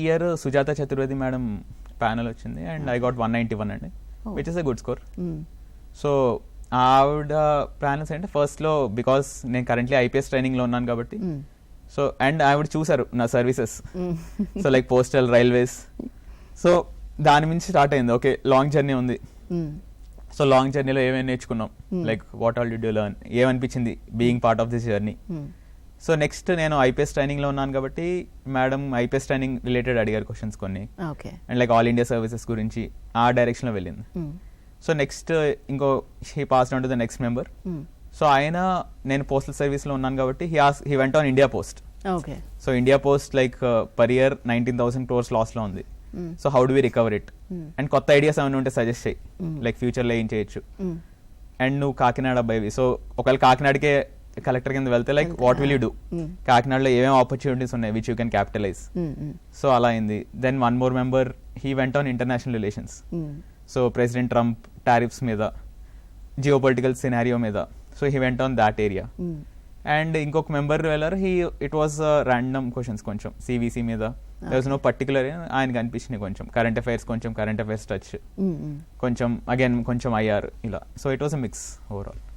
Year Sujatha Chaturvedi madam panel వచ్చింది and I got 191 అండి, which is a good score. So ఆవిడ panels అంటే ఫస్ట్లో బికాస్ నేను కరెంట్లీ ఐపీఎస్ ట్రైనింగ్లో ఉన్నాను కాబట్టి, సో అండ్ ఆవిడ చూసారు నా services, so like postal, railways, so దాని నుంచి స్టార్ట్ అయింది. ఓకే, లాంగ్ జర్నీ ఉంది, సో లాంగ్ జర్నీలో ఏమేమి నేర్చుకున్నాం, like what all did you learn, ఏమనిపించింది being part of this journey. So next నేను ఐపీఎస్ ట్రైనింగ్లో ఉన్నాను కాబట్టి మేడం ఐపీఎస్ ట్రైనింగ్ రిలేటెడ్ అడిగారు క్వశ్చన్స్ కొన్ని, and like all India services గురించి ఆ డైరెక్షన్లో వెళ్ళింది. సో నెక్స్ట్ ఇంకో he passed on to the next member. So ఆయన నేను పోస్టల్ సర్వీస్లో ఉన్నాను కాబట్టి he went on India post. So India post like per year 19,000 crores లాస్లో ఉంది. So how do we recover it, and కొత్త ఐడియాస్ ఏమైనా ఉంటే సజెస్ట్ చేయి, లైక్ ఫ్యూచర్లో ఏం చేయొచ్చు. అండ్ నువ్వు కాకినాడ అబ్బాయివి, సో ఒకవేళ కాకినాడకే కలెక్టర్ కింద వెళ్తే like what will you do, కాకినాడలో ఏమేమి ఆపర్చునిటీస్ ఉన్నాయి which you can capitalise. So అలా అయింది. Then one more member he went on international relations. So president Trump tariffs మీద, జియో పొలిటికల్ సినారియో మీద, so he went on that area. And ఇంకొక member వెళ్ళారు, it was random questions, కొంచెం CVC మీద, there was no particular. ఆయనకి అనిపించినాయి కొంచెం current affairs, కొంచెం కరెంట్ అఫైర్స్ టచ్, కొంచెం అగైన్ కొంచెం ఐఆర్, ఇలా. So it was a mix overall.